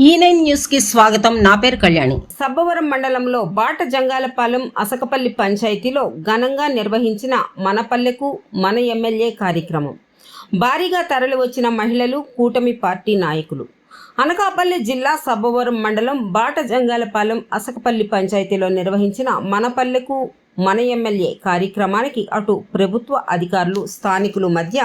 E9 news కి స్వాగతం. నా పేరు కళ్యాణి. సబ్బవరం మండలంలో బాట జంగాలపాలెం అసకపల్లి పంచాయతీలో ఘనంగా నిర్వహించిన మన పల్లెకు మన ఎమ్మెల్యే కార్యక్రమం. భారీగా తరలి వచ్చిన మహిళలు, కూటమి పార్టీ నాయకులు. అనకాపల్లి జిల్లా సబ్బవరం మండలం బాట జంగాలపాలెం అసకపల్లి పంచాయతీలో నిర్వహించిన మన పల్లెకు మన ఎమ్మెల్యే కార్యక్రమానికి అటు ప్రభుత్వ అధికారులు, స్థానికుల మధ్య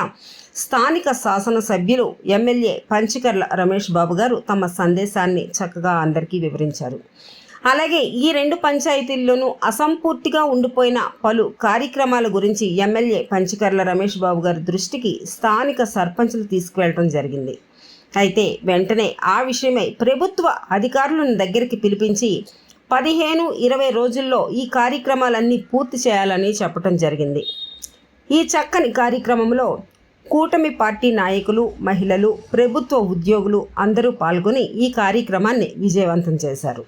స్థానిక శాసనసభ్యులు ఎమ్మెల్యే పంచకర్ల రమేష్ బాబు గారు తమ సందేశాన్ని చక్కగా అందరికీ వివరించారు. అలాగే ఈ రెండు పంచాయతీల్లోనూ అసంపూర్తిగా ఉండిపోయిన పలు కార్యక్రమాల గురించి ఎమ్మెల్యే పంచకర్ల రమేష్ బాబు గారి దృష్టికి స్థానిక సర్పంచులు తీసుకువెళ్ళడం జరిగింది. అయితే వెంటనే ఆ విషయమై ప్రభుత్వ అధికారులను దగ్గరికి పిలిపించి 15-20 రోజుల్లో ఈ కార్యక్రమాలన్నీ పూర్తి చేయాలని చెప్పడం జరిగింది. ఈ చక్కని కార్యక్రమంలో కూటమి పార్టీ నాయకులు, మహిళలు, ప్రభుత్వ ఉద్యోగులు అందరూ పాల్గొని ఈ కార్యక్రమాన్ని విజయవంతం చేశారు.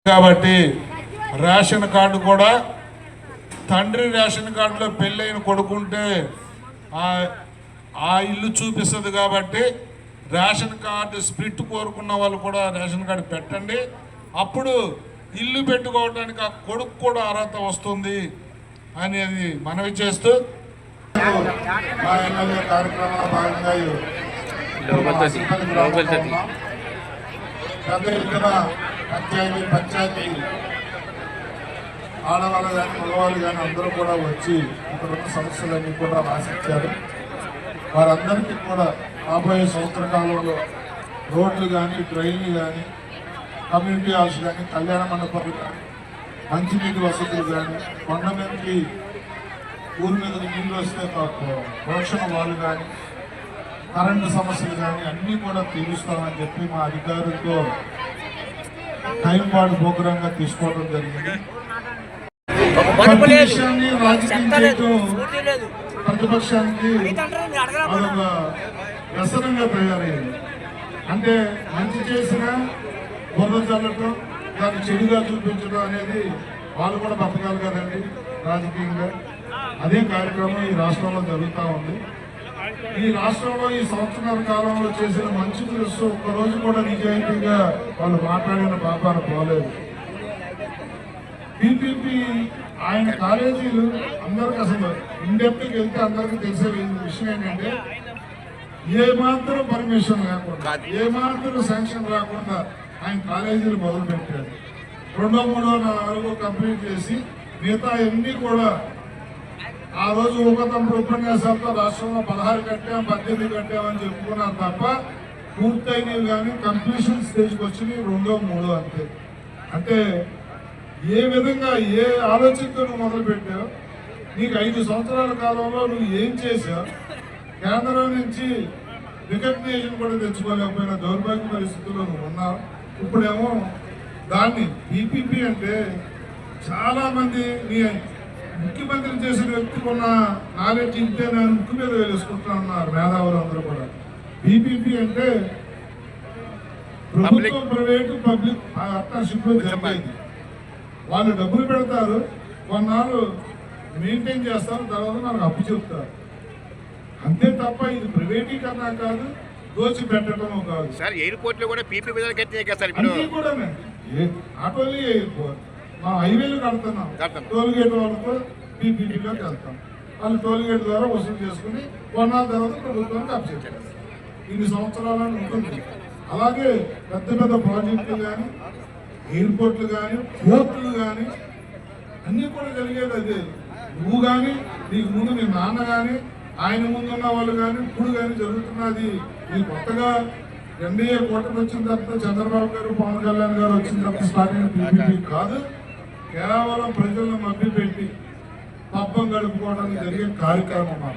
కాబట్టి రేషన్ కార్డు కూడా తండ్రి రేషన్ కార్డులో పెళ్ళైన కొడుకుంటే ఆ ఇల్లు చూపిస్తుంది. కాబట్టి రేషన్ కార్డు స్ప్లిట్ కోరుకున్న వాళ్ళు కూడా రేషన్ కార్డు పెట్టండి. అప్పుడు ఇల్లు పెట్టుకోవడానికి ఆ కొడుకు కూడా అర్హత వస్తుంది అనేది మనవి చేస్తూ కార్యక్రమంలో పంచాయతీ ఆడవాళ్ళు కానీ మగవాళ్ళు కానీ అందరూ కూడా వచ్చి ఇక్కడ ఉన్న సమస్యలన్నీ కూడా రాసిచ్చారు. వారందరికీ కూడా రాబోయే సంవత్సర కాలంలో రోడ్లు కానీ, ట్రైన్లు కానీ, కమ్యూనిటీ హాల్స్ కానీ, కళ్యాణ మండపాలు కానీ, మంచినీటి వసతులు కానీ, కొండ మీదకి ఊరి మీద నీళ్ళు వస్తే పోషణ వాళ్ళు కానీ, కరెంటు సమస్యలు కానీ అన్నీ కూడా తీరుస్తామని చెప్పి మా అధికారులతో టైం పాటు ప్రోగ్రాంగా తీసుకోవడం జరిగింది. ప్రతిపక్షానికి అదొక వ్యసనంగా తయారయ్యింది. అంటే మంచి చేసినా బురద చల్లటం, దాన్ని చెడుగా చూపించడం అనేది వాళ్ళు కూడా బతకాలి కదండి రాజకీయంగా. అదే కార్యక్రమం ఈ రాష్ట్రంలో జరుగుతూ ఉంది. ఈ రాష్ట్రంలో ఈ సంవత్సరాల కాలంలో చేసిన మంచి తెలుసు ఒక్కరోజు కూడా నిజాయితీగా వాళ్ళు మాట్లాడిన పాపాన పోలేదు. పీపీపీ ఆయన కాలేజీలు అందరికి అసలు ఇండెప్త్కి వెళ్తే అందరికీ తెలిసే విషయం ఏంటంటే ఏమాత్రం పర్మిషన్ లేకుండా, ఏమాత్రం శాంక్షన్ రాకుండా ఆయన కాలేజీలు మొదలుపెట్టాడు. 2, 3, 4 కంప్లీట్ చేసి మిగతా అన్నీ కూడా ఆ రోజు ఉపతంత్ర ఉపన్యాసాలతో రాష్ట్రంలో 16 కట్టాం, 18 కట్టామని చెప్పుకున్నారు తప్ప పూర్తయినవి కానీ కంప్లీషన్ స్టేజ్కి వచ్చినవి 2, 3 అంతే. అంటే ఏ విధంగా ఏ ఆలోచనతో నువ్వు మొదలుపెట్టావు, నీకు 5 సంవత్సరాల కాలంలో నువ్వు ఏం చేశావు, కేంద్రం నుంచి రికగ్నేషన్ కూడా తెచ్చుకోలేకపోయిన దౌర్భాగ్య పరిస్థితుల్లో నువ్వు ఉన్నావు. ఇప్పుడేమో దాన్ని పీపీపీ అంటే చాలామంది నీ ముఖ్యమంత్రి చేసిన వ్యక్తికి ఉన్న నాలెడ్జ్ ఇంతే నేను ముక్కు మీద వేసుకుంటా ఉన్నారు మేధావులు అందరూ కూడా. పీపీపీ అంటే ప్రభుత్వం, ప్రైవేటు, పబ్లిక్ పార్ట్నర్షిప్ లో జరిగేది. వాళ్ళు డబ్బులు పెడతారు, కొన్నాళ్ళు మెయింటైన్ చేస్తారు, తర్వాత మనకు అప్పు చెప్తారు. అంతే తప్ప ఇది ప్రైవేటీకరణ కాదు, దోచి పెట్టడం కాదు. నాట్ ఓన్లీ ఎయిర్పోర్ట్, మా హైవేలు కడుతున్నాం, టోల్గేట్ వాళ్ళతో పీపీపీలోకి వెళ్తాం. వాళ్ళు టోల్గేట్ ద్వారా వసూలు చేసుకుని కొన్నాళ్ళ తర్వాత ప్రభుత్వానికి అప్పు చెప్తారు. ఇన్ని సంవత్సరాలని ఉంటుంది. అలాగే పెద్ద పెద్ద ప్రాజెక్టులు కానీ, ఎయిర్పోర్ట్లు కానీ, పోర్టులు కానీ అన్నీ కూడా జరిగేది అదే. నువ్వు కానీ, నీకు ముందు నీ నాన్న కానీ, ఆయన ముందున్న వాళ్ళు కానీ, ఇప్పుడు కానీ జరుగుతున్నది. ఈ కొత్తగా ఎన్డీఏ కూటమి వచ్చిన తర్వాత చంద్రబాబు గారు, పవన్ కళ్యాణ్ గారు వచ్చిన తర్వాత స్టార్ట్ అయిన పీపీపీ కాదు. కేవలం ప్రజలను మభ్యపెట్టి పబ్బం గడుపుకోవడానికి జరిగే కార్యక్రమం.